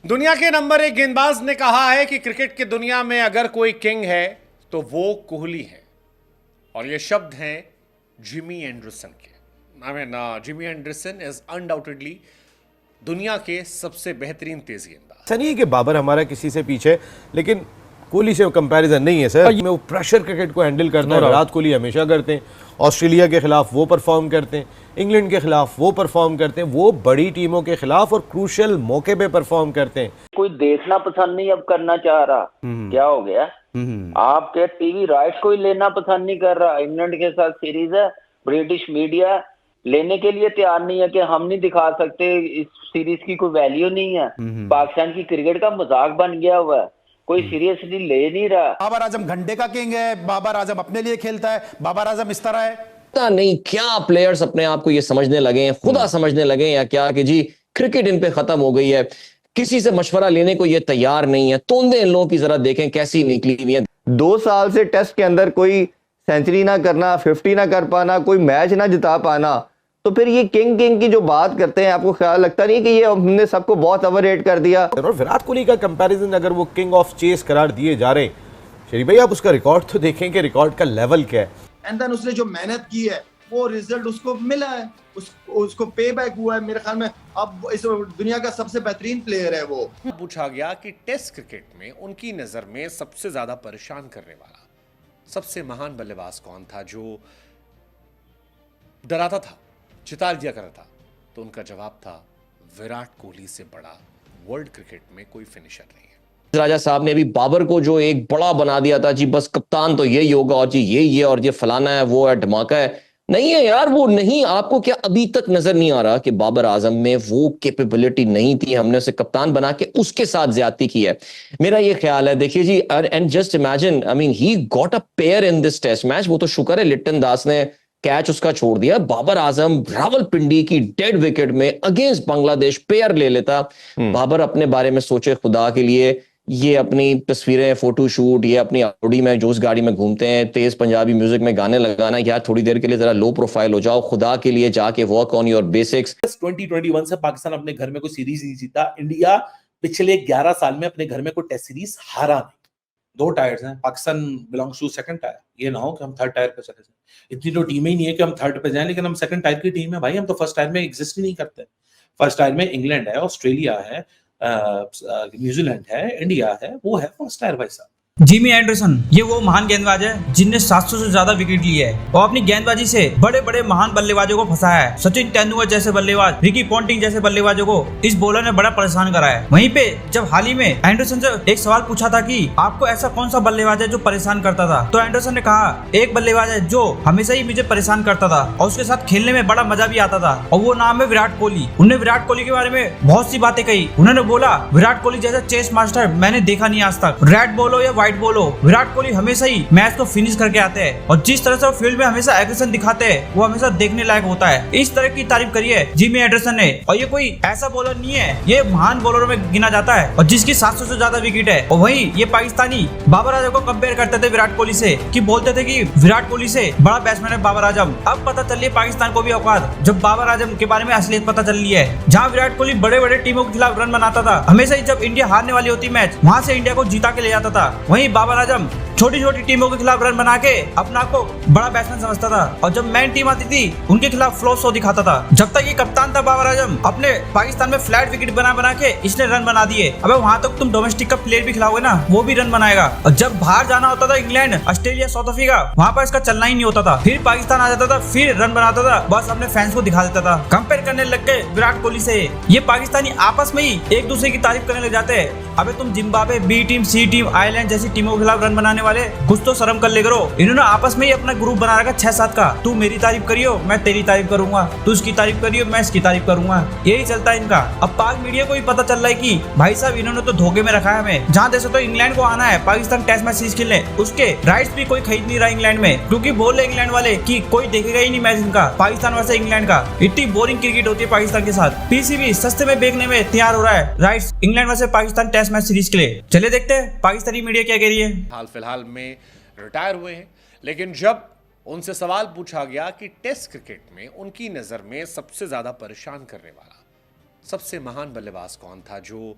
दुनिया के नंबर 1 गेंदबाज ने कहा है कि क्रिकेट की दुनिया में अगर कोई किंग है तो वो कोहली है। और ये शब्द हैं जिमी एंडरसन के। जिमी एंडरसन इज अनडाउटेडली दुनिया के सबसे बेहतरीन तेज गेंदबाज। ऐसा नहीं है कि बाबर हमारा किसी से पीछे, लेकिन कोहली से कंपैरिजन नहीं है सर। में वो प्रेशर क्रिकेट को हैंडल करना है, विराट कोहली हमेशा करते हैं। ऑस्ट्रेलिया के खिलाफ वो परफॉर्म करते हैं, इंग्लैंड के खिलाफ वो परफॉर्म करते हैं, वो बड़ी टीमों के खिलाफ और क्रूशियल मौके पे परफॉर्म करते हैं। कोई देखना पसंद नहीं अब करना चाह रहा। क्या हो गया? आपके टीवी राइट्स कोई लेना पसंद नहीं कर रहा। इंग्लैंड के साथ सीरीज है, ब्रिटिश मीडिया लेने के लिए तैयार नहीं है कि हम नहीं दिखा सकते, इस सीरीज की कोई वैल्यू नहीं है। पाकिस्तान की क्रिकेट का मजाक बन गया हुआ है, कोई सीरियसली ले नहीं रहा। बाबर आजम घंटे का किंग है, बाबर आजम अपने लिए खेलता है, बाबर आजम इस तरह है। पता नहीं क्या प्लेयर्स अपने आप को ये समझने लगे हैं, खुदा समझने लगे हैं या क्या कि जी क्रिकेट इन पे खत्म हो गई है, किसी से मशवरा लेने को ये तैयार नहीं है। तोंदे इन लोगों की जरा देखें कैसी निकली हुई है। 2 साल से टेस्ट के अंदर कोई सेंचुरी ना करना, 50 ना कर पाना, कोई मैच ना जिता पाना, तो फिर ये किंग की जो बात करते हैं, आपको ख्याल लगता नहीं कि ये हमने सबको बहुत ओवररेट कर दिया? और विराट कोहली का कंपैरिजन अगर वो किंग ऑफ चेस करार दिए जा रहे हैं, शरीफ भाई आप उसका रिकॉर्ड तो देखें कि रिकॉर्ड का लेवल क्या है। एंड देन उसने जो मेहनत की है वो रिजल्ट उसको मिला है, उसको पे बैक हुआ है। मेरे ख्याल में अब इस दुनिया का सबसे बेहतरीन प्लेयर है वो। पूछा गया कि टेस्ट क्रिकेट में उनकी नजर में सबसे ज्यादा परेशान करने वाला सबसे महान बल्लेबाज कौन था जो डराता था, चिताल दिया करता था, तो उनका जवाब था विराट कोहली से बड़ा वर्ल्ड क्रिकेट में कोई फिनिशर नहीं है। राजा साहब ने अभी बाबर को जो एक बड़ा बना दिया था जी, बस कप्तान तो यही होगा और जी ये और ये फलाना है, वो है, धमाका है। नहीं है यार, वो नहीं। आपको क्या अभी तक नजर नहीं आ रहा कि बाबर आजम में वो कैपेबिलिटी नहीं थी? हमने उसे कप्तान बना के उसके साथ ज्यादती की है, मेरा ये ख्याल है। देखिए जी, and just imagine, I mean he got a pair in this test match. वो तो शुक्र है लिट्टन दास ने कैच उसका छोड़ दिया। बाबर आजम रावलपिंडी की डेड विकेट में अगेंस्ट बांग्लादेश पेयर ले लेता। बाबर अपने बारे में सोचे खुदा के लिए, ये अपनी तस्वीरें, फोटोशूट, ये अपनी ऑडी में जो उस गाड़ी में घूमते हैं, तेज पंजाबी म्यूजिक में गाने लगाना, यार थोड़ी देर के लिए जरा लो प्रोफाइल हो जाओ, खुदा के लिए जाके वर्क ऑन योर बेसिक्स। 2021 से पाकिस्तान अपने घर में कोई सीरीज नहीं जीता। इंडिया पिछले 11 साल में अपने घर में कोई टेस्ट सीरीज हारा नहीं। 2 टायर्स हैं, Pakistan belongs to second tier. ये ना हो कि हम थर्ड टायर पे चले जाएं। इतनी तो टीमें ही नहीं है कि हम थर्ड पे जाएं, लेकिन हम सेकंड टायर की टीम है भाई। हम तो फर्स्ट टायर में एग्जिस्ट ही नहीं करते। फर्स्ट टायर में इंग्लैंड है, ऑस्ट्रेलिया है, न्यूजीलैंड है, इंडिया है, वो है फर्स्ट टायर भाई साहब। जिमी एंडरसन ये वो महान गेंदबाज है जिनने 700 से ज्यादा विकेट लिए है और अपनी गेंदबाजी से बड़े बड़े महान बल्लेबाजों को फंसाया है। सचिन तेंदुलकर जैसे बल्लेबाज, रिकी पॉन्टिंग जैसे बल्लेबाजों को इस बॉलर ने बड़ा परेशान करा है। वहीं पे जब हाल ही में एंडरसन से एक सवाल पूछा था कि आपको ऐसा कौन सा बल्लेबाज है जो परेशान करता था, तो एंडरसन ने कहा एक बल्लेबाज है जो हमेशा ही मुझे परेशान करता था और उसके साथ खेलने में बड़ा मजा भी आता था, और वो नाम है विराट कोहली। उन्होंने विराट कोहली के बारे में बहुत सी बातें कही। उन्होंने बोला विराट कोहली जैसा चेस मास्टर मैंने देखा नहीं आज तक। रेड बॉल हो या व्हाइट बॉल हो, विराट कोहली हमेशा ही मैच को फिनिश करके आते हैं और जिस तरह से वो फील्ड में हमेशा एग्रेशन दिखाते हैं वो हमेशा देखने लायक होता है। इस तरह की तारीफ करी है जिमी एंडरसन ने। और ये कोई ऐसा बॉलर नहीं है, ये महान बॉलरों में गिना जाता है और जिसकी 700 से ज्यादा विकेट है। और वहीं ये पाकिस्तानी बाबर आजम को कंपेयर करते थे विराट कोहली से, कि बोलते थे कि विराट कोहली से बड़ा बैट्समैन है बाबर आजम। अब पता चल रही है पाकिस्तान को भी औकात, जब बाबर आजम के बारे में असलियत पता चल रही है। जहाँ विराट कोहली बड़े बड़े टीमों के खिलाफ रन बनाता था, हमेशा ही जब इंडिया हारने वाली होती मैच वहाँ से इंडिया को जीता के ले जाता था, वहीं बाबर आजम छोटी छोटी टीमों के खिलाफ रन बना के अपना को बड़ा बैट्समैन समझता था और जब मैन टीम आती थी उनके खिलाफ फ्लॉप शो दिखाता था। जब तक ये कप्तान था बाबर आजम, अपने पाकिस्तान में फ्लैट विकेट बना के इसने रन बना दिए। अबे वहां तक तुम डोमेस्टिक का प्लेयर भी खिलाओगे ना, वो भी रन बनाएगा। और जब बाहर जाना होता था इंग्लैंड, ऑस्ट्रेलिया, साउथ अफ्रीका, वहाँ पर इसका चलना ही नहीं होता था। फिर पाकिस्तान आ जाता था, फिर रन बनाता था, बस अपने फैंस को दिखा देता था। कंपेयर करने लग गए विराट कोहली से। ये पाकिस्तानी आपस में ही एक दूसरे की तारीफ करने लग जाते हैं। अबे तुम जिम्बाब्वे, बी टीम, सी टीम, आयरलैंड जैसी टीमों के खिलाफ रन बनाने वाले, कुछ तो शर्म कर ले करो। इन्होंने आपस में ही अपना ग्रुप बना रखा 6-7 का। तू मेरी तारीफ करियो, मैं तेरी तारीफ करूंगा, तू उसकी तारीफ करियो, मैं इसकी तारीफ करूंगा। यही चलता है इनका। अब पाक मीडिया को भी पता चल रहा है कि भाई साहब इन्होंने तो धोखे में रखा है हमें। जहाँ देशों तो इंग्लैंड को आना है पाकिस्तान टेस्ट मैच सीरीज खेलने, उसके राइट्स भी कोई खरीद नहीं रहा इंग्लैंड में, क्योंकि बोल रहे इंग्लैंड वाले कि कोई देखेगा ही नहीं मैच इनका, पाकिस्तान वर्सेस इंग्लैंड का। इतनी बोरिंग क्रिकेट होती है पाकिस्तान के साथ। पीसीबी सस्ते में बेचने में तैयार हो रहा है राइट्स England versus Pakistan test match series के लिए। चले देखते हैं पाकिस्तानी मीडिया क्या कह रही है। हाल फिलहाल में रिटायर हुए हैं, लेकिन जब उनसे सवाल पूछा गया कि टेस्ट क्रिकेट में उनकी नजर में सबसे ज्यादा परेशान करने वाला सबसे महान बल्लेबाज कौन था जो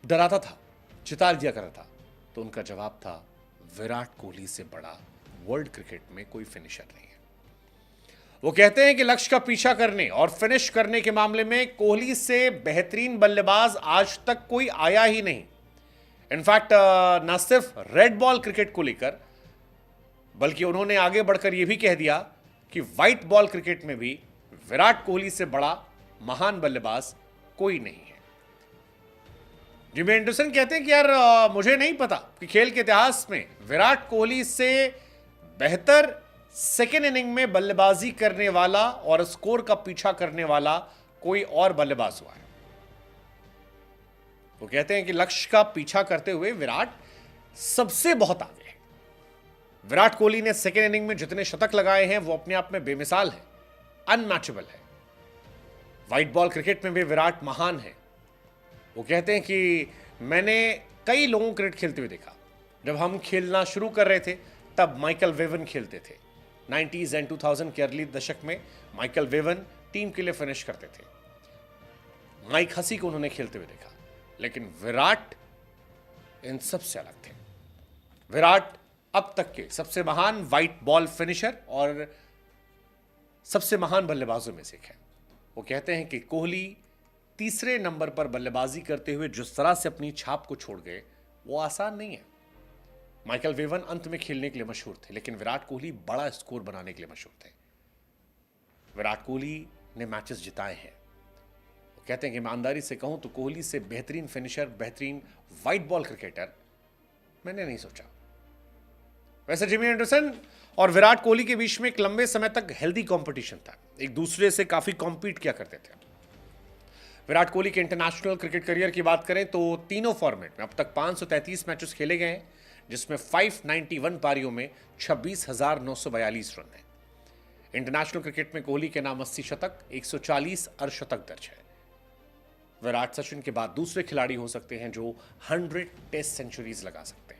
डराता था, चिताल दिया करता था, तो उनका जवाब था विराट कोहली से बड़ा वर्ल्ड क्रिकेट में कोई फिनिशर नहीं है। वो कहते हैं कि लक्ष्य का पीछा करने और फिनिश करने के मामले में कोहली से बेहतरीन बल्लेबाज आज तक कोई आया ही नहीं। इनफैक्ट ना सिर्फ रेड बॉल क्रिकेट को लेकर, बल्कि उन्होंने आगे बढ़कर यह भी कह दिया कि व्हाइट बॉल क्रिकेट में भी विराट कोहली से बड़ा महान बल्लेबाज कोई नहीं है। जिमी एंडरसन कहते हैं कि यार मुझे नहीं पता कि खेल के इतिहास में विराट कोहली से बेहतर सेकेंड इनिंग में बल्लेबाजी करने वाला और स्कोर का पीछा करने वाला कोई और बल्लेबाज हुआ है। वो कहते हैं कि लक्ष्य का पीछा करते हुए विराट सबसे बहुत आगे है। विराट कोहली ने सेकेंड इनिंग में जितने शतक लगाए हैं वो अपने आप में बेमिसाल है, अनमैचेबल है। व्हाइट बॉल क्रिकेट में भी विराट महान है। वो कहते हैं कि मैंने कई लोगों को क्रिकेट खेलते हुए देखा। जब हम खेलना शुरू कर रहे थे तब माइकल वेवन खेलते थे। 90s एंड 2000 के अर्ली दशक में माइकल वेवन टीम के लिए फिनिश करते थे। माइक हसी को उन्होंने खेलते हुए देखा, लेकिन विराट इन सबसे अलग थे। विराट अब तक के सबसे महान व्हाइट बॉल फिनिशर और सबसे महान बल्लेबाजों में से एक है। वो कहते हैं कि कोहली तीसरे नंबर पर बल्लेबाजी करते हुए जिस तरह से अपनी छाप को छोड़ गए वो आसान नहीं है। माइकल वेवन अंत में खेलने के लिए मशहूर थे, लेकिन विराट कोहली बड़ा स्कोर बनाने के लिए मशहूर थे। विराट कोहली ने मैचेस जिताए हैं। वो कहते हैं कि ईमानदारी से कहूं तो कोहली से बेहतरीन फिनिशर, बेहतरीन व्हाइट बॉल क्रिकेटर मैंने नहीं सोचा। वैसे जिमी एंडरसन और विराट कोहली के बीच में एक लंबे समय तक हेल्दी कंपटीशन था, एक दूसरे से काफी कॉम्पीट किया करते थे। विराट कोहली के इंटरनेशनल क्रिकेट करियर की बात करें तो तीनों फॉर्मेट में अब तक 533 मैचेस खेले गए हैं, जिसमें 591 पारियों में 26,942 रन हैं। इंटरनेशनल क्रिकेट में कोहली के नाम 80 शतक, 140 अर्धशतक दर्ज है। विराट सचिन के बाद दूसरे खिलाड़ी हो सकते हैं जो 100 टेस्ट सेंचुरीज लगा सकते हैं।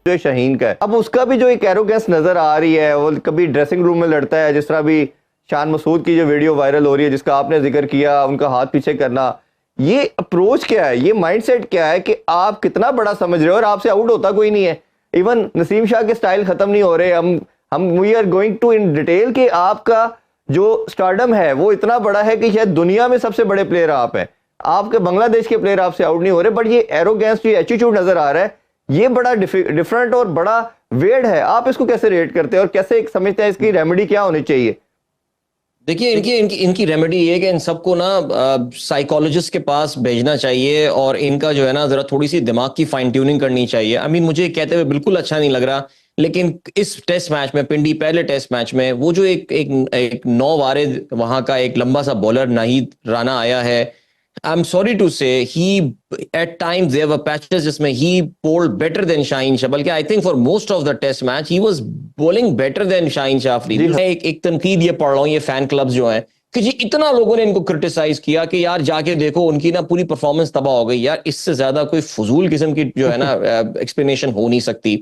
जो शाहीन का है, अब उसका भी जो एक एरोगेंस नजर आ रही है, वो कभी ड्रेसिंग रूम में लड़ता है, जिस तरह भी शान मसूद की जो वीडियो वायरल हो रही है जिसका आपने जिक्र किया, उनका हाथ पीछे करना, ये अप्रोच क्या है, ये माइंडसेट क्या है कि आप कितना बड़ा समझ रहे हो और आपसे आउट होता कोई नहीं है। इवन नसीम शाह के स्टाइल खत्म नहीं हो रहे। हम we are going to in detail कि आपका जो स्टारडम है वो इतना बड़ा है कि शायद दुनिया में सबसे बड़े प्लेयर आप हैं, आपके बांग्लादेश के प्लेयर आपसे आउट नहीं हो रहे। बट ये एरोगेंस, ये एटीट्यूड नजर आ रहा है, ये बड़ा डिफरेंट और बड़ा वेड है। आप इसको कैसे रेट करते हैं और कैसे समझते हैं इसकी रेमेडी क्या होनी चाहिए? देखिए, इनकी रेमेडी ये है कि इन सबको ना साइकोलॉजिस्ट के पास भेजना चाहिए और इनका जो है ना जरा थोड़ी सी दिमाग की फाइन ट्यूनिंग करनी चाहिए। आई मीन मुझे कहते हुए बिल्कुल अच्छा नहीं लग रहा, लेकिन इस टेस्ट मैच में, पिंडी पहले टेस्ट मैच में, वो जो एक 9 वारिद वहां का एक लंबा सा बॉलर नाहिद राना आया है, I am sorry to say, he at times there were patches जिसमें he bowled better than Shaheen Shah, बल्कि I think for most of the test match he was bowling better than Shaheen Shah Afridi. मैं एक तनकीद ये पढ़ रहा हूँ, ये फैन क्लब्स जो हैं कि जी इतना लोगों ने इनको क्रिटिसाइज किया कि यार जाके देखो उनकी ना पूरी परफॉर्मेंस तबाह हो गई। यार इससे ज्यादा कोई फजूल किस्म की जो है ना एक्सप्लेनेशन हो नहीं सकती।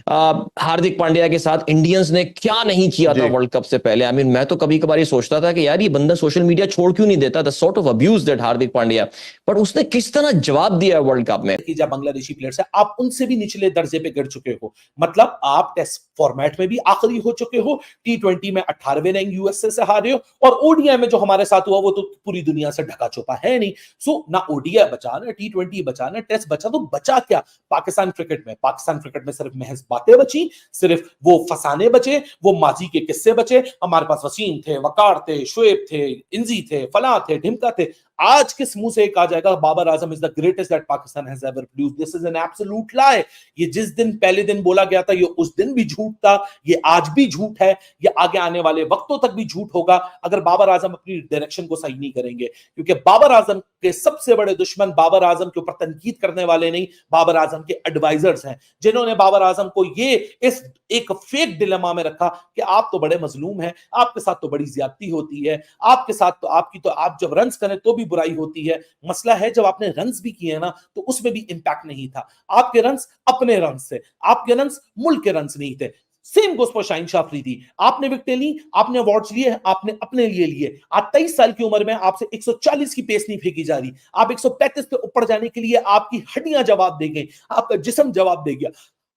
हार्दिक पांड्या के साथ इंडियंस ने क्या नहीं किया था वर्ल्ड कप से पहले। आई मीन मैं तो कभी कभार ये सोचता था कि यार ये बंदा सोशल मीडिया छोड़ क्यों नहीं देता, the sort of abuse that Hardik Pandya, but उसने किस तरह जवाब दिया वर्ल्ड कप में। जब बांग्लादेशी प्लेयर्स है, आप उनसे भी निचले दर्जे पे गिर चुके हो, मतलब आप टेस्ट फॉर्मेट में भी आखिरी हो चुके हो, T20 में 18वें रैंक यूएसए से हारे हो, और ओडीआई में जो हमारे साथ हुआ वो तो पूरी दुनिया से ढका छुपा है नहीं। सो ना ओडीआई बचा, ना T20 बचा, ना टेस्ट बचा, तो बचा क्या पाकिस्तान क्रिकेट में? पाकिस्तान क्रिकेट में सिर्फ महज बातें बची, सिर्फ वो फसाने बचे, वो माजी के किस्से बचे। हमारे पास वसीम थे, वकार थे, शुएब थे, इंजी थे, फला थे, ढिमका थे। आज किस मुंह से कहा जाएगा Babar Azam is the greatest that Pakistan has ever produced? This is an absolute lie. ये जिस दिन पहले दिन बोला गया था, ये उस दिन भी झूठ था, ये आज भी झूठ है, ये आगे आने वाले वक्तों तक भी झूठ होगा अगर बाबर आजम अपनी डायरेक्शन को सही नहीं करेंगे। क्योंकि बाबर आजम के सबसे बड़े दुश्मन बाबर आजम के ऊपर तनकीद करने वाले नहीं, बाबर आजम के एडवाइजर्स हैं, जिन्होंने बाबर आजम को ये इस एक फेक डिलेमा में रखा कि आप तो बड़े मजलूम हैं, आपके साथ तो बड़ी ज्यादती होती है, आपके साथ तो आप जब रन्स करें तो भी बुराई होती है। मसला है जब आपने रन्स भी किए ना तो उसमें भी इंपैक्ट नहीं था। आपके रन्स अपने रन्स थे, आपके रन्स मुल्क के रन्स नहीं थे। Same goes for Shaheen Shah Afridi. आपने विकेटें ली, आपने अवार्ड्स लिए, आपने अपने लिए लिए। आज 23 साल की उम्र में आपसे 140 की पेस नहीं फेंकी जा रही, आप 135 पे ऊपर जाने के लिए आपकी हड्डियां जवाब दे गई, आपका जिस्म जवाब दे गया।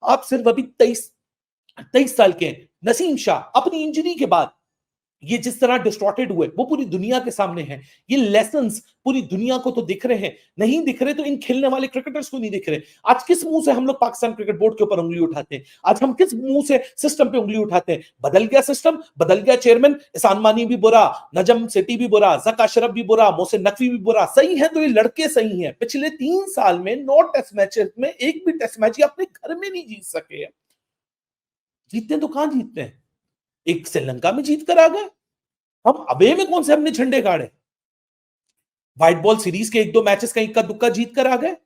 आप सिर्फ अभी 23 साल के हैं। नसीम शाह अपनी इंजरी के बाद ये जिस तरह डिस्टॉर्टेड हुए वो पूरी दुनिया के सामने है। ये लेसन्स पूरी दुनिया को तो दिख रहे हैं, नहीं दिख रहे तो इन खेलने वाले क्रिकेटर्स को नहीं दिख रहे। आज किस मुंह से हम लोग पाकिस्तान क्रिकेट बोर्ड के ऊपर उंगली उठाते हैं? आज हम किस मुंह से सिस्टम पे उंगली उठाते हैं? बदल गया सिस्टम, बदल गया चेयरमैन, एहसान मानी भी बुरा, नजम सेठी भी बुरा, जक अशरफ भी बुरा, मोहसिन नकवी भी बुरा। सही है तो ये लड़के सही हैं। पिछले 3 साल में 9 टेस्ट मैचेस में एक भी टेस्ट मैच अपने घर में नहीं जीत सके। जीतते हैं तो कहां जीतते हैं? एक श्रीलंका में जीत कर आ गए। हम अबे में कौन से हमने झंडे गाड़े? व्हाइट बॉल सीरीज के 1-2 मैचेस का इक्का दुक्का जीत कर आ गए,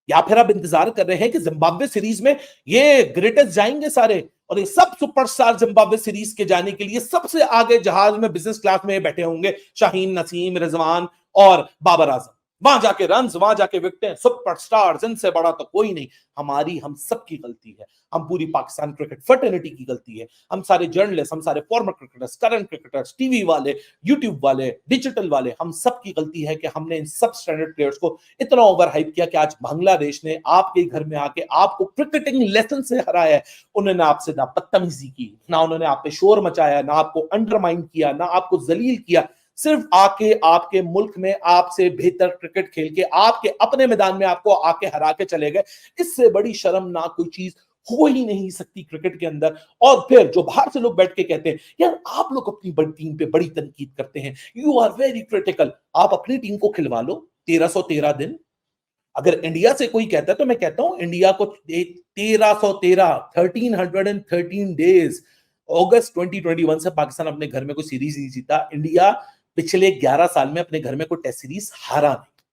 या फिर आप इंतजार कर रहे हैं कि जिम्बाब्वे सीरीज में ये ग्रेटेस्ट जाएंगे सारे और ये सब सुपरस्टार जिम्बाब्वे सीरीज के जाने के लिए सबसे आगे जहाज में बिजनेस क्लास में बैठे होंगे शाहीन, नसीम, रिजवान और बाबर आजम। वहां जाके रन्स, वहां जाके विकेटें, सुपरस्टार्स, इनसे बड़ा तो कोई नहीं। हमारी, हम सबकी गलती है। हम पूरी पाकिस्तान क्रिकेट फर्टर्निटी की गलती है। हम सारे जर्नलिस्ट, हम सारे farmer cricketers, current cricketers, TV वाले, यूट्यूब वाले, डिजिटल वाले, हम सबकी गलती है कि हमने इन सब स्टैंडर्ड प्लेयर्स को इतना ओवर हाइप किया कि आज बांग्लादेश ने आपके घर में आके आपको क्रिकेटिंग लेसन से हराया है। उन्होंने आपसे ना बदतमीजी की, ना उन्होंने आप पे शोर मचाया, ना आपको अंडरमाइन किया, ना आपको जलील किया। सिर्फ आके आपके मुल्क में आपसे बेहतर क्रिकेट खेल के आपके अपने मैदान में आपको आके हरा के चले गए। इससे बड़ी शर्मनाक कोई चीज हो ही नहीं सकती क्रिकेट के अंदर। और फिर जो बाहर से लोग बैठ के कहते हैं यार आप लोग अपनी बड़ी टीम पे बड़ी तनकीद करते हैं, यू आर वेरी क्रिटिकल। आप अपनी टीम को खिलवा लो 1313 दिन। अगर इंडिया से कोई कहता है तो मैं कहता हूं इंडिया को 1313 डेज, अगस्त 2021 से पाकिस्तान अपने घर में कोई सीरीज नहीं जीता। इंडिया पिछले 11 साल में अपने घर में कोई टेस्ट सीरीज हारा नहीं।